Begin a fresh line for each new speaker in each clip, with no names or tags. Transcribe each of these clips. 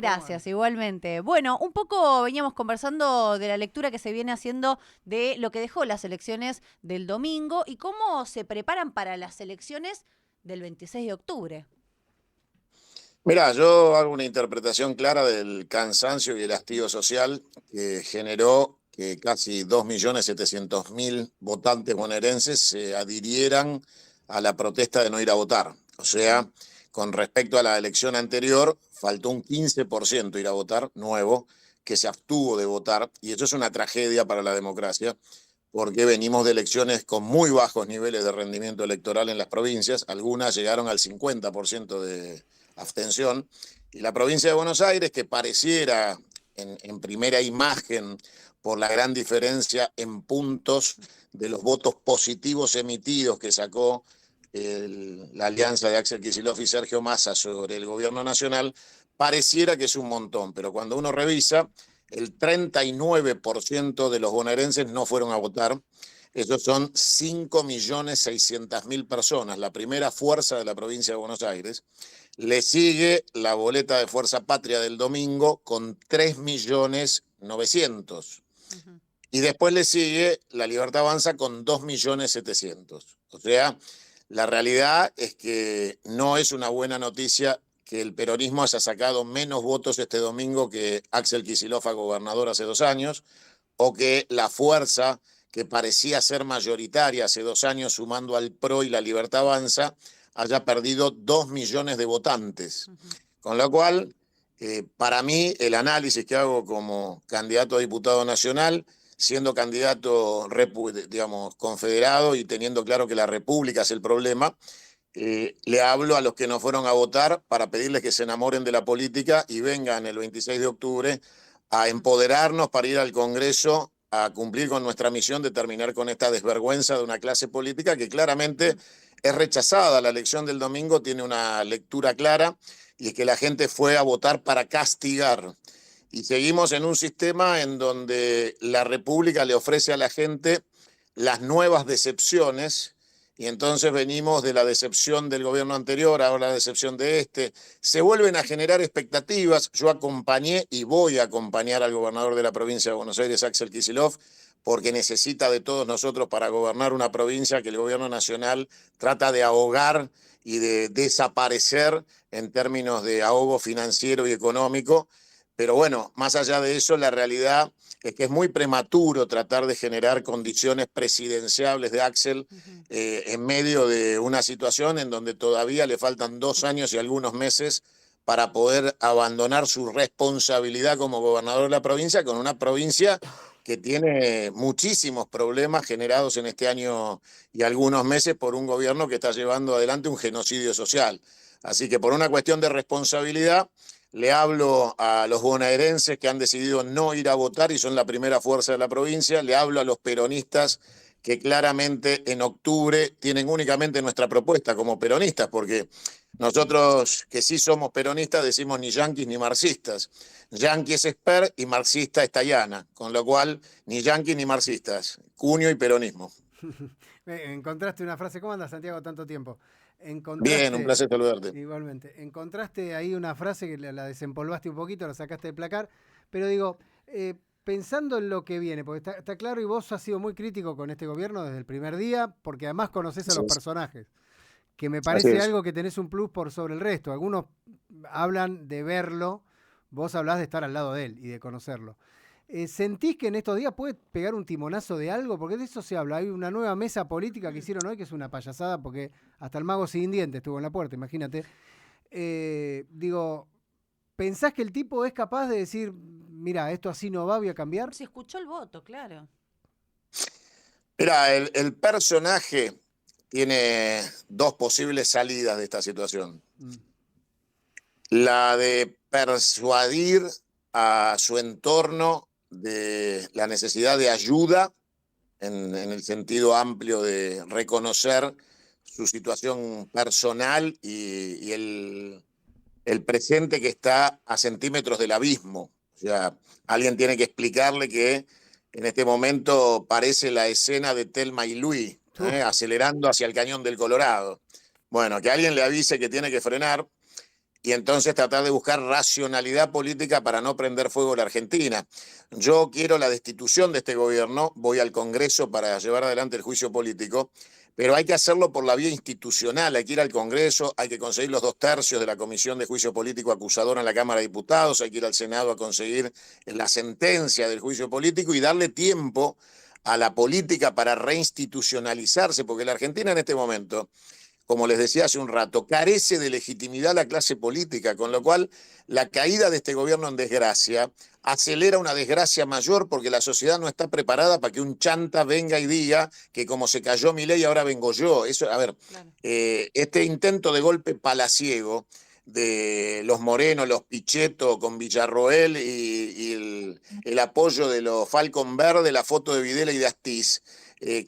Gracias, igualmente. Bueno, un poco veníamos conversando de la lectura que se viene haciendo de lo que dejó las elecciones del domingo y cómo se preparan para las elecciones del 26 de octubre.
Mirá, yo hago una interpretación clara del cansancio y el hastío social que generó que casi 2.700.000 votantes bonaerenses se adhirieran a la protesta de no ir a votar. O sea, con respecto a la elección anterior, faltó un 15% ir a votar, nuevo, que se abstuvo de votar, y eso es una tragedia para la democracia, porque venimos de elecciones con muy bajos niveles de rendimiento electoral en las provincias, algunas llegaron al 50% de abstención, y la provincia de Buenos Aires, que pareciera en primera imagen por la gran diferencia en puntos de los votos positivos emitidos que sacó la alianza de Axel Kicillof y Sergio Massa sobre el gobierno nacional, pareciera que es un montón, pero cuando uno revisa, el 39% de los bonaerenses no fueron a votar. Esos son 5.600.000 personas, la primera fuerza de la provincia de Buenos Aires. Le sigue la boleta de Fuerza Patria del domingo con 3.900.000.
Ujú.
Y después le sigue la Libertad Avanza con 2.700.000. O sea, la realidad es que no es una buena noticia que el peronismo haya sacado menos votos este domingo que Axel Kicillof a gobernador hace 2 años, o que la fuerza que parecía ser mayoritaria hace 2 años sumando al PRO y la Libertad Avanza haya perdido 2 millones de votantes.
Ujú.
Con lo cual, para mí, el análisis que hago como candidato a diputado nacional, siendo candidato, digamos, confederado y teniendo claro que la República es el problema, le hablo a los que no fueron a votar para pedirles que se enamoren de la política y vengan el 26 de octubre a empoderarnos para ir al Congreso a cumplir con nuestra misión de terminar con esta desvergüenza de una clase política que claramente es rechazada. La elección del domingo tiene una lectura clara y es que la gente fue a votar para castigar. Y seguimos en un sistema en donde la República le ofrece a la gente las nuevas decepciones, y entonces venimos de la decepción del gobierno anterior, ahora la decepción de este. Se vuelven a generar expectativas. Yo acompañé y voy a acompañar al gobernador de la provincia de Buenos Aires, Axel Kicillof, porque necesita de todos nosotros para gobernar una provincia que el gobierno nacional trata de ahogar y de desaparecer en términos de ahogo financiero y económico. Pero bueno, más allá de eso, la realidad es que es muy prematuro tratar de generar condiciones presidenciables de Axel
Ujú.
en medio de una situación en donde todavía le faltan 2 años y algunos meses para poder abandonar su responsabilidad como gobernador de la provincia, con una provincia que tiene muchísimos problemas generados en este año y algunos meses por un gobierno que está llevando adelante un genocidio social. Así que por una cuestión de responsabilidad, le hablo a los bonaerenses que han decidido no ir a votar y son la primera fuerza de la provincia. Le hablo a los peronistas que claramente en octubre tienen únicamente nuestra propuesta como peronistas, porque nosotros que sí somos peronistas decimos ni yanquis ni marxistas. Yanqui es Esper y marxista es Tayana, con lo cual ni yanquis ni marxistas, cuño y peronismo.
Encontraste una frase, ¿cómo andas, Santiago, tanto tiempo?
Bien, un
Encontraste,
placer saludarte.
igualmente, encontraste ahí una frase que la desempolvaste un poquito, la sacaste del placar, pero digo, pensando en lo que viene, porque está claro y vos has sido muy crítico con este gobierno desde el primer día, porque además conoces a
Así
los
es.
personajes, que me
Así
parece
es.
algo que tenés un plus por sobre el resto. Algunos hablan de verlo, vos hablás de estar al lado de él y de conocerlo. ¿Sentís que en estos días puede pegar un timonazo de algo? Porque de eso se habla. Hay una nueva mesa política que hicieron hoy que es una payasada porque hasta el mago sin dientes estuvo en la puerta, imagínate. Digo, ¿pensás que el tipo es capaz de decir, mira, esto así no va, voy a cambiar?
Se escuchó el voto, claro.
Mira, el personaje tiene dos posibles salidas de esta situación.
Mm.
La de persuadir a su entorno de la necesidad de ayuda en el sentido amplio de reconocer su situación personal y el presente que está a centímetros del abismo. O sea, alguien tiene que explicarle que en este momento parece la escena de Thelma y Louise, acelerando hacia el cañón del Colorado. Bueno, que alguien le avise que tiene que frenar. y entonces tratar de buscar racionalidad política para no prender fuego a la Argentina. Yo quiero la destitución de este gobierno, voy al Congreso para llevar adelante el juicio político, pero hay que hacerlo por la vía institucional, hay que ir al Congreso, hay que conseguir los 2/3 de la Comisión de Juicio Político acusadora en la Cámara de Diputados, hay que ir al Senado a conseguir la sentencia del juicio político y darle tiempo a la política para reinstitucionalizarse, porque la Argentina en este momento, como les decía hace un rato, carece de legitimidad la clase política, con lo cual la caída de este gobierno en desgracia acelera una desgracia mayor porque la sociedad no está preparada para que un chanta venga y diga que como se cayó Milei ahora vengo yo. Eso, a ver,
Claro.
este intento de golpe palaciego de los Morenos, los Pichetto con Villarroel y el apoyo de los Falcon Verde, la foto de Videla y de Astiz,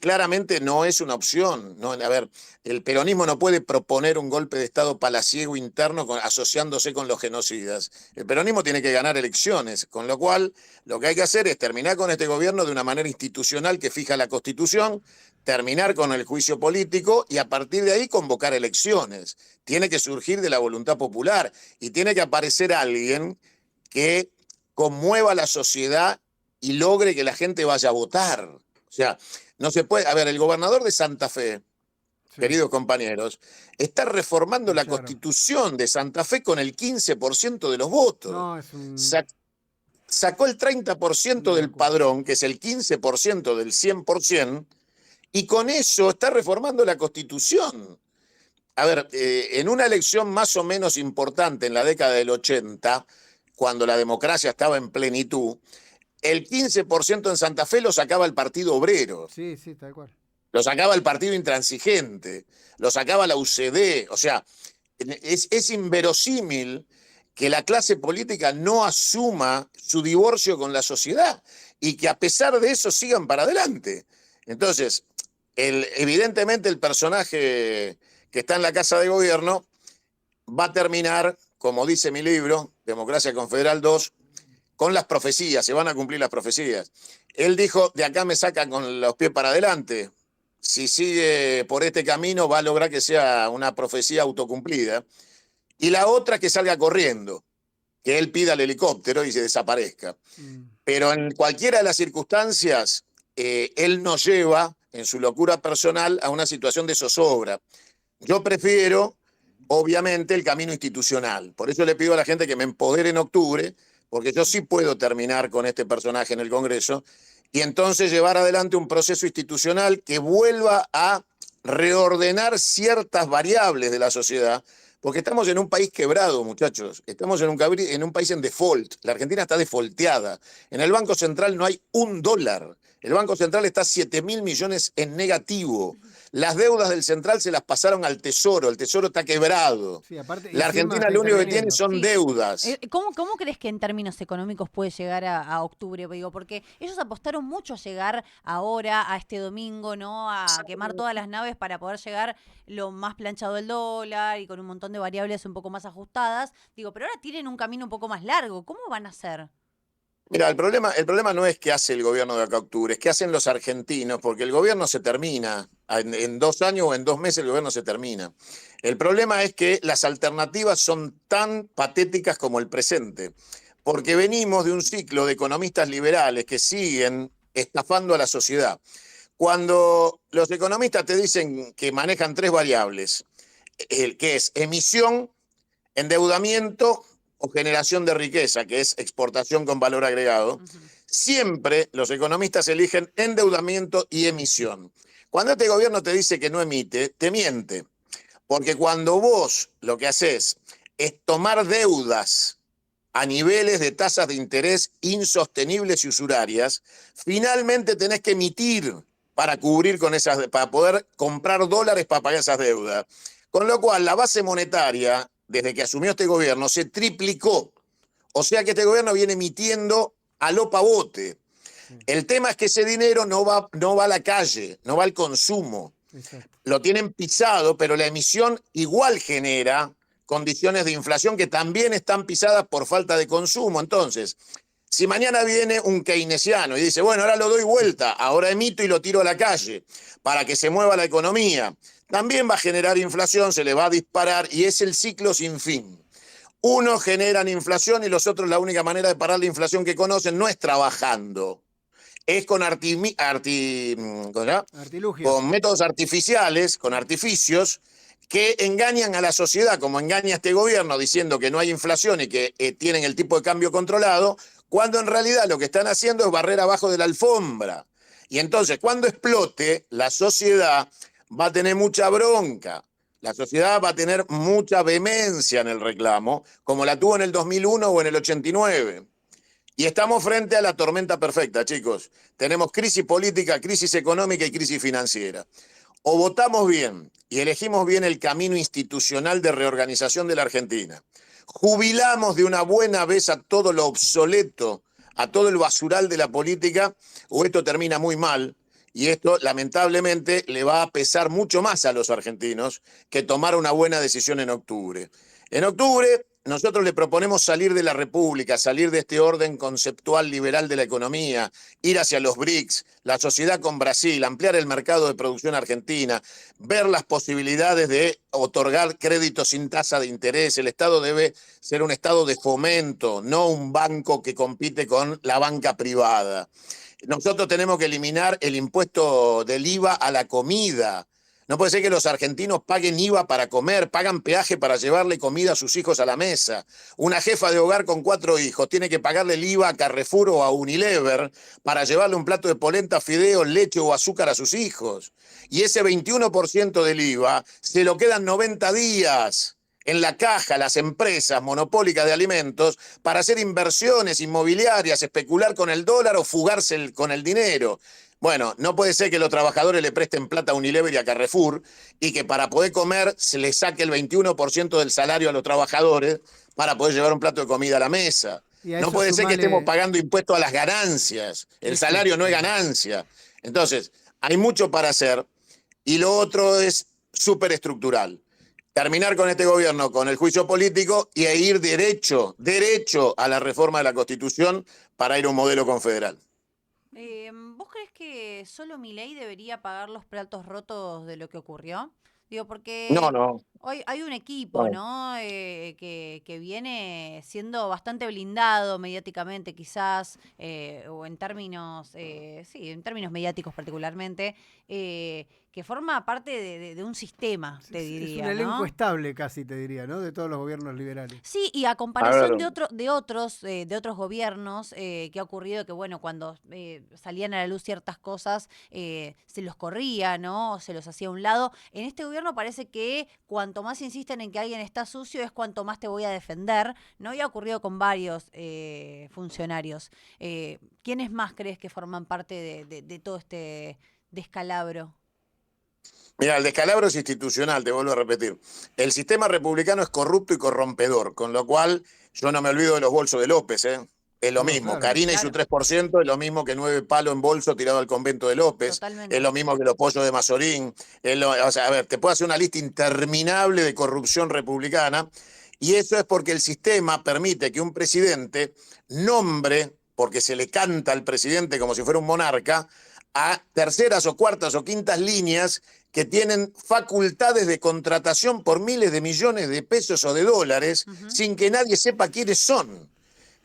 claramente no es una opción. ¿No? A ver, el peronismo no puede proponer un golpe de Estado palaciego interno asociándose con los genocidas. El peronismo tiene que ganar elecciones, con lo cual lo que hay que hacer es terminar con este gobierno de una manera institucional que fija la Constitución, terminar con el juicio político y a partir de ahí convocar elecciones. Tiene que surgir de la voluntad popular y tiene que aparecer alguien que conmueva a la sociedad y logre que la gente vaya a votar. O sea, no se puede. A ver, el gobernador de Santa Fe,
Sí.
queridos compañeros, está reformando la
Claro.
Constitución de Santa Fe con el 15% de los votos.
No, es un...
Sacó el 30% del padrón, que es el 15% del 100%, y con eso está reformando la Constitución. A ver, en una elección más o menos importante en la década del 80, cuando la democracia estaba en plenitud, el 15% en Santa Fe lo sacaba el Partido Obrero,
Sí, sí, tal cual.
lo sacaba el Partido Intransigente, lo sacaba la UCD. O sea, es inverosímil que la clase política no asuma su divorcio con la sociedad y que a pesar de eso sigan para adelante. Entonces, evidentemente el personaje que está en la Casa de Gobierno va a terminar, como dice mi libro, Democracia Confederal 2, con las profecías, se van a cumplir las profecías. Él dijo, de acá me sacan con los pies para adelante. Si sigue por este camino va a lograr que sea una profecía autocumplida. Y la otra que salga corriendo, que él pida el helicóptero y se desaparezca. Pero en cualquiera de las circunstancias, él nos lleva, en su locura personal, a una situación de zozobra. Yo prefiero, obviamente, el camino institucional. Por eso le pido a la gente que me empodere en octubre, porque yo sí puedo terminar con este personaje en el Congreso y entonces llevar adelante un proceso institucional que vuelva a reordenar ciertas variables de la sociedad, porque estamos en un país quebrado, muchachos. Estamos en un país en default. La Argentina está defaulteada. En el Banco Central no hay $1. El Banco Central está 7.000 millones en negativo. Las deudas del Central se las pasaron al Tesoro. El Tesoro está quebrado.
Sí, aparte,
La
encima
Argentina
está
lo único que tiene
interviniendo.
son
Sí.
deudas.
¿Cómo crees que en términos económicos puede llegar a octubre? Digo, porque ellos apostaron mucho a llegar ahora, a este domingo, ¿no? A quemar todas las naves para poder llegar lo más planchado del dólar y con un montón de variables un poco más ajustadas. Digo, pero ahora tienen un camino un poco más largo. ¿Cómo van a hacer?
Mira, el problema no es qué hace el gobierno de acá a octubre, es qué hacen los argentinos, porque el gobierno se termina. En 2 años o en 2 meses el gobierno se termina. El problema es que las alternativas son tan patéticas como el presente, porque venimos de un ciclo de economistas liberales que siguen estafando a la sociedad. Cuando los economistas te dicen que manejan 3 variables, que es emisión, endeudamiento o generación de riqueza, que es exportación con valor agregado, siempre los economistas eligen endeudamiento y emisión. Cuando este gobierno te dice que no emite, te miente. Porque cuando vos lo que haces es tomar deudas a niveles de tasas de interés insostenibles y usurarias, finalmente tenés que emitir para cubrir con esas, para poder comprar dólares para pagar esas deudas. Con lo cual, la base monetaria, desde que asumió este gobierno, se triplicó. O sea que este gobierno viene emitiendo a lo pavote. El tema es que ese dinero no va a la calle, no va al consumo.
Exacto.
Lo tienen pisado, pero la emisión igual genera condiciones de inflación que también están pisadas por falta de consumo. Entonces, si mañana viene un keynesiano y dice, bueno, ahora lo doy vuelta, ahora emito y lo tiro a la calle para que se mueva la economía, también va a generar inflación, se le va a disparar y es el ciclo sin fin. Unos generan inflación y los otros la única manera de parar la inflación que conocen no es trabajando, es con,
Artilugios.
con métodos artificiales, con artificios que engañan a la sociedad, como engaña este gobierno diciendo que no hay inflación y que tienen el tipo de cambio controlado, cuando en realidad lo que están haciendo es barrer abajo de la alfombra. Y entonces, cuando explote, la sociedad va a tener mucha bronca. La sociedad va a tener mucha vehemencia en el reclamo, como la tuvo en el 2001 o en el 89. Y estamos frente a la tormenta perfecta, chicos. Tenemos crisis política, crisis económica y crisis financiera. O votamos bien y elegimos bien el camino institucional de reorganización de la Argentina. Jubilamos de una buena vez a todo lo obsoleto, a todo el basural de la política, o esto termina muy mal. Y esto, lamentablemente, le va a pesar mucho más a los argentinos que tomar una buena decisión en octubre. En octubre, nosotros le proponemos salir de la República, salir de este orden conceptual liberal de la economía, ir hacia los BRICS, la sociedad con Brasil, ampliar el mercado de producción argentina, ver las posibilidades de otorgar créditos sin tasa de interés. El Estado debe ser un Estado de fomento, no un banco que compite con la banca privada. Nosotros tenemos que eliminar el impuesto del IVA a la comida. No puede ser que los argentinos paguen IVA para comer, pagan peaje para llevarle comida a sus hijos a la mesa. Una jefa de hogar con 4 hijos tiene que pagarle el IVA a Carrefour o a Unilever para llevarle un plato de polenta, fideos, leche o azúcar a sus hijos. Y ese 21% del IVA se lo quedan 90 días en la caja las empresas monopólicas de alimentos para hacer inversiones inmobiliarias, especular con el dólar o fugarse con el dinero. Bueno, no puede ser que los trabajadores le presten plata a Unilever y a Carrefour y que para poder comer se les saque el 21% del salario a los trabajadores para poder llevar un plato de comida a la mesa. No puede ser que estemos pagando impuestos a las ganancias. El salario no es ganancia. Entonces, hay mucho para hacer y lo otro es súper estructural. Terminar con este gobierno, con el juicio político y ir derecho a la reforma de la Constitución para ir a un modelo confederal.
¿Vos crees que solo Milei debería pagar los platos rotos de lo que ocurrió? Digo, porque
No.
hoy hay un equipo,
No.
¿no? Que viene siendo bastante blindado mediáticamente, quizás, o en términos, sí, en términos mediáticos particularmente, que forma parte de un sistema, te
Es
diría,
un elenco
¿no?
estable casi, te diría, ¿no? De todos los gobiernos liberales.
Sí, y a comparación de otros gobiernos que ha ocurrido que, bueno, cuando salían a la luz ciertas cosas, se los corría, ¿no? Se los hacía a un lado. En este gobierno parece que cuanto más insisten en que alguien está sucio es cuanto más te voy a defender, ¿no? Y ha ocurrido con varios funcionarios. ¿Quiénes más crees que forman parte de todo este descalabro?
Mira, el descalabro es institucional, te vuelvo a repetir. El sistema republicano es corrupto y corrompedor, con lo cual yo no me olvido de los bolsos de López, ¿eh? Es lo
No,
mismo.
claro.
Karina y su 3% es lo mismo que 9 palos en bolso tirado al convento de López.
Totalmente.
Es lo mismo que los pollos de Mazorín. O sea, a ver, te puedo hacer una lista interminable de corrupción republicana. Y eso es porque el sistema permite que un presidente nombre, porque se le canta al presidente como si fuera un monarca, a terceras o cuartas o quintas líneas que tienen facultades de contratación por miles de millones de pesos o de dólares sin que nadie sepa quiénes son.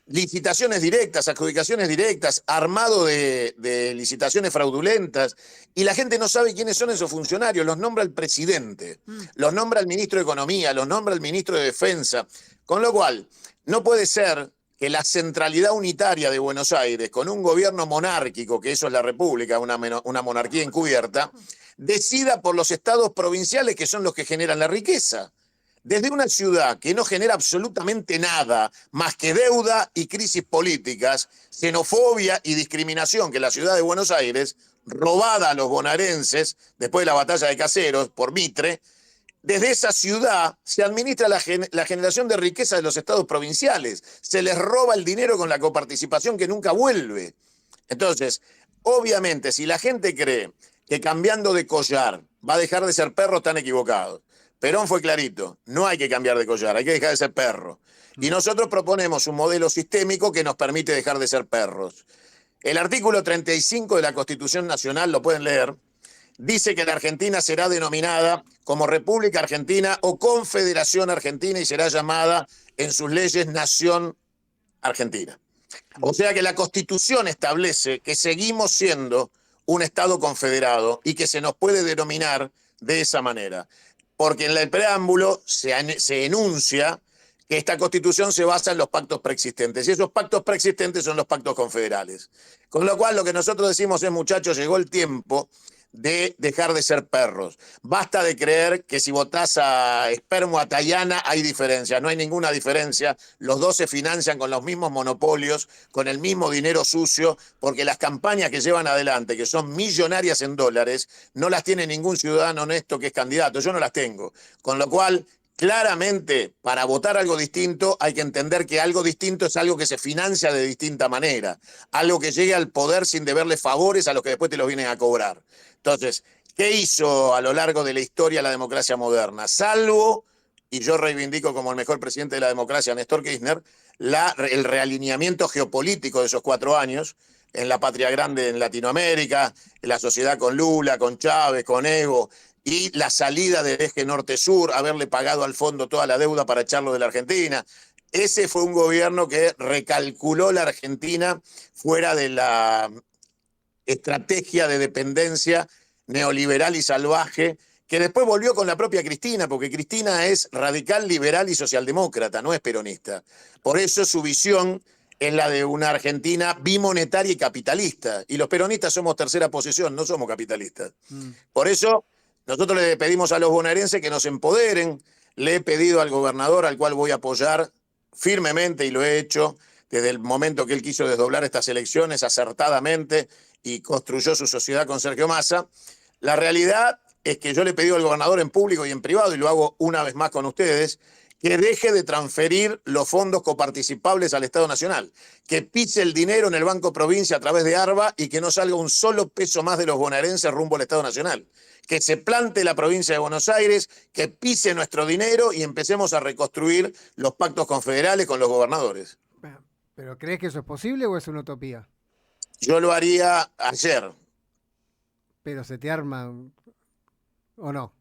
Licitaciones directas, adjudicaciones directas, armado de licitaciones fraudulentas, y la gente no sabe quiénes son esos funcionarios, los nombra el presidente, los nombra el ministro de Economía, los nombra el ministro de Defensa, con lo cual no puede ser que la centralidad unitaria de Buenos Aires, con un gobierno monárquico, que eso es la República, una monarquía encubierta, decida por los estados provinciales que son los que generan la riqueza. Desde una ciudad que no genera absolutamente nada más que deuda y crisis políticas, xenofobia y discriminación, que la ciudad de Buenos Aires, robada a los bonaerenses después de la batalla de Caseros por Mitre, desde esa ciudad se administra la generación de riqueza de los estados provinciales. Se les roba el dinero con la coparticipación que nunca vuelve. Entonces, obviamente, si la gente cree que cambiando de collar va a dejar de ser perro, están equivocados. Perón fue clarito, no hay que cambiar de collar, hay que dejar de ser perro. Y nosotros proponemos un modelo sistémico que nos permite dejar de ser perros. El artículo 35 de la Constitución Nacional, lo pueden leer, dice que la Argentina será denominada como República Argentina o Confederación Argentina y será llamada en sus leyes Nación Argentina. O sea que la Constitución establece que seguimos siendo un Estado confederado y que se nos puede denominar de esa manera. Porque en el preámbulo se enuncia que esta Constitución se basa en los pactos preexistentes y esos pactos preexistentes son los pactos confederales. Con lo cual lo que nosotros decimos es, muchachos, llegó el tiempo de dejar de ser perros. Basta de creer que si votás a Espermo o a Tayana hay diferencia. No hay ninguna diferencia. Los dos se financian con los mismos monopolios, con el mismo dinero sucio, porque las campañas que llevan adelante, que son millonarias en dólares, no las tiene ningún ciudadano honesto que es candidato. Yo no las tengo. Con lo cual, claramente, para votar algo distinto hay que entender que algo distinto es algo que se financia de distinta manera, algo que llegue al poder sin deberle favores a los que después te los vienen a cobrar. Entonces, ¿qué hizo a lo largo de la historia la democracia moderna? Salvo, y yo reivindico como el mejor presidente de la democracia, Néstor Kirchner, el realineamiento geopolítico de esos 4 años, en la patria grande en Latinoamérica, en la sociedad con Lula, con Chávez, con Evo, y la salida del eje norte-sur, haberle pagado al fondo toda la deuda para echarlo de la Argentina. Ese fue un gobierno que recalculó la Argentina fuera de la estrategia de dependencia neoliberal y salvaje, que después volvió con la propia Cristina, porque Cristina es radical, liberal y socialdemócrata, no es peronista. Por eso su visión es la de una Argentina bimonetaria y capitalista. Y los peronistas somos tercera posición, no somos capitalistas. Por eso nosotros le pedimos a los bonaerenses que nos empoderen. Le he pedido al gobernador, al cual voy a apoyar firmemente, y lo he hecho desde el momento que él quiso desdoblar estas elecciones acertadamente y construyó su sociedad con Sergio Massa. La realidad es que yo le he pedido al gobernador en público y en privado, y lo hago una vez más con ustedes, que deje de transferir los fondos coparticipables al Estado Nacional, que pise el dinero en el Banco Provincia a través de ARBA y que no salga un solo peso más de los bonaerenses rumbo al Estado Nacional. Que se plante la provincia de Buenos Aires, que pise nuestro dinero y empecemos a reconstruir los pactos confederales con los gobernadores.
¿Pero crees que eso es posible o es una utopía?
Yo lo haría ayer.
¿Pero se te arma o no?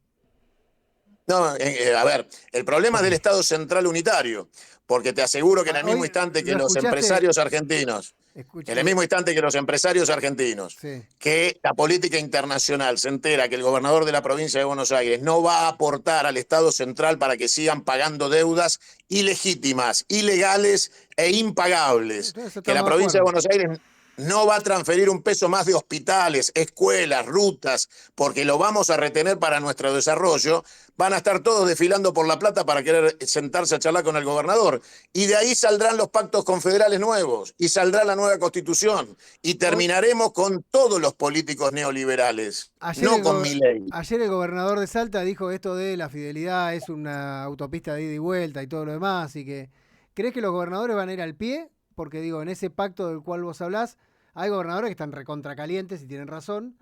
No, a ver, el problema es del Estado Central unitario, porque te aseguro que en el mismo instante que los empresarios argentinos, en el mismo instante que los empresarios argentinos,
Sí.
que la política internacional se entera que el gobernador de la provincia de Buenos Aires no va a aportar al Estado Central para que sigan pagando deudas ilegítimas, ilegales e impagables,
Entonces,
que la
estamos de
provincia de
acuerdo.
Buenos Aires no va a transferir un peso más de hospitales, escuelas, rutas, porque lo vamos a retener para nuestro desarrollo, van a estar todos desfilando por La Plata para querer sentarse a charlar con el gobernador. Y de ahí saldrán los pactos confederales nuevos, y saldrá la nueva constitución, y terminaremos con todos los políticos neoliberales, no con Milei.
Ayer el gobernador de Salta dijo esto de la fidelidad es una autopista de ida y vuelta y todo lo demás, y que ¿crees que los gobernadores van a ir al pie? Porque digo, en ese pacto del cual vos hablás, hay gobernadores que están recontracalientes y tienen razón,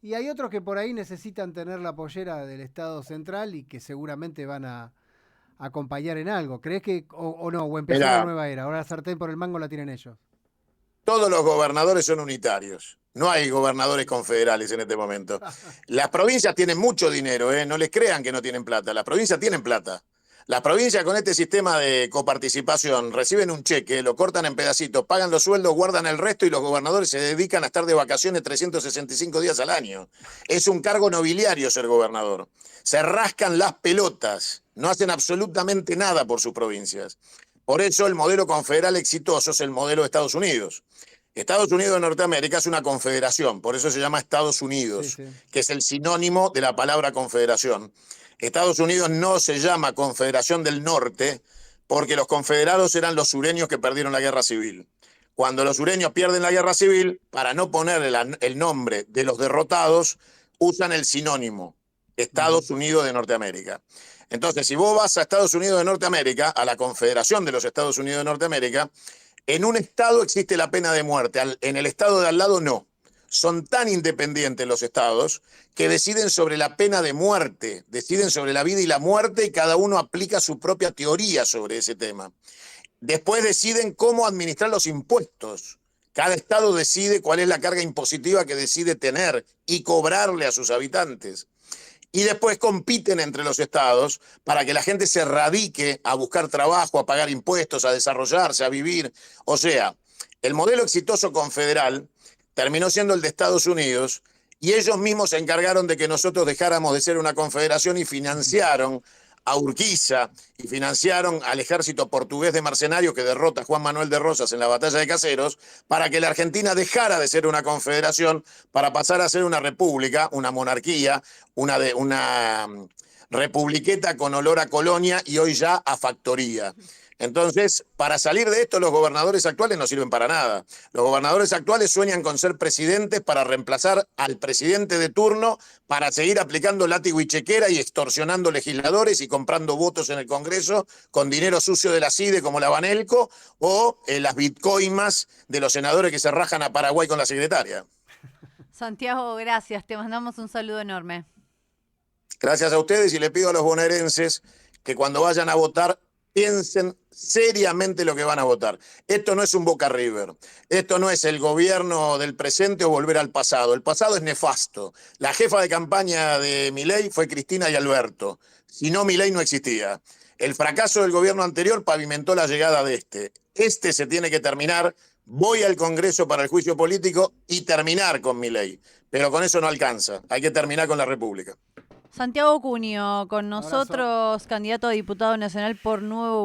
y hay otros que por ahí necesitan tener la pollera del Estado Central y que seguramente van a acompañar en algo. ¿Crees que, o no, o empezó
Mirá,
una nueva era? Ahora la sartén por el mango la tienen ellos.
todos los gobernadores son unitarios. No hay gobernadores confederales en este momento. Las provincias tienen mucho dinero, no les crean que no tienen plata. Las provincias tienen plata. Las provincias con este sistema de coparticipación reciben un cheque, lo cortan en pedacitos, pagan los sueldos, guardan el resto y los gobernadores se dedican a estar de vacaciones 365 días al año. Es un cargo nobiliario ser gobernador. Se rascan las pelotas, no hacen absolutamente nada por sus provincias. Por eso el modelo confederal exitoso es el modelo de Estados Unidos. Estados Unidos de Norteamérica es una confederación, por eso se llama Estados Unidos,
Sí, sí.
que es el sinónimo de la palabra confederación. Estados Unidos no se llama Confederación del Norte porque los confederados eran los sureños que perdieron la guerra civil. Cuando los sureños pierden la guerra civil, para no poner el nombre de los derrotados, usan el sinónimo, Estados Unidos de Norteamérica. Entonces, si vos vas a Estados Unidos de Norteamérica, a la Confederación de los Estados Unidos de Norteamérica, en un estado existe la pena de muerte, en el estado de al lado no. Son tan independientes los estados que deciden sobre la pena de muerte, deciden sobre la vida y la muerte y cada uno aplica su propia teoría sobre ese tema. Después deciden cómo administrar los impuestos. Cada estado decide cuál es la carga impositiva que decide tener y cobrarle a sus habitantes. Y después compiten entre los estados para que la gente se radique a buscar trabajo, a pagar impuestos, a desarrollarse, a vivir. O sea, el modelo exitoso confederal terminó siendo el de Estados Unidos y ellos mismos se encargaron de que nosotros dejáramos de ser una confederación y financiaron a Urquiza y financiaron al ejército portugués de mercenarios que derrota a Juan Manuel de Rosas en la batalla de Caseros para que la Argentina dejara de ser una confederación para pasar a ser una república, una monarquía, una republiqueta con olor a colonia y hoy ya a factoría. Entonces, para salir de esto, los gobernadores actuales no sirven para nada. Los gobernadores actuales sueñan con ser presidentes para reemplazar al presidente de turno, para seguir aplicando látigo y chequera y extorsionando legisladores y comprando votos en el Congreso con dinero sucio de la CIDE como la Banelco o las bitcoimas de los senadores que se rajan a Paraguay con la secretaria.
Santiago, gracias. Te mandamos un saludo enorme.
Gracias a ustedes y le pido a los bonaerenses que cuando vayan a votar piensen seriamente lo que van a votar. Esto no es un Boca River. Esto no es el gobierno del presente o volver al pasado. El pasado es nefasto. La jefa de campaña de Milei fue Cristina y Alberto. Si no, Milei no existía. El fracaso del gobierno anterior pavimentó la llegada de este. Este se tiene que terminar. Voy al Congreso para el juicio político y terminar con Milei. Pero con eso no alcanza. Hay que terminar con la República.
Santiago Cunio, con
Abrazo.
nosotros, candidato a diputado nacional por Nuevo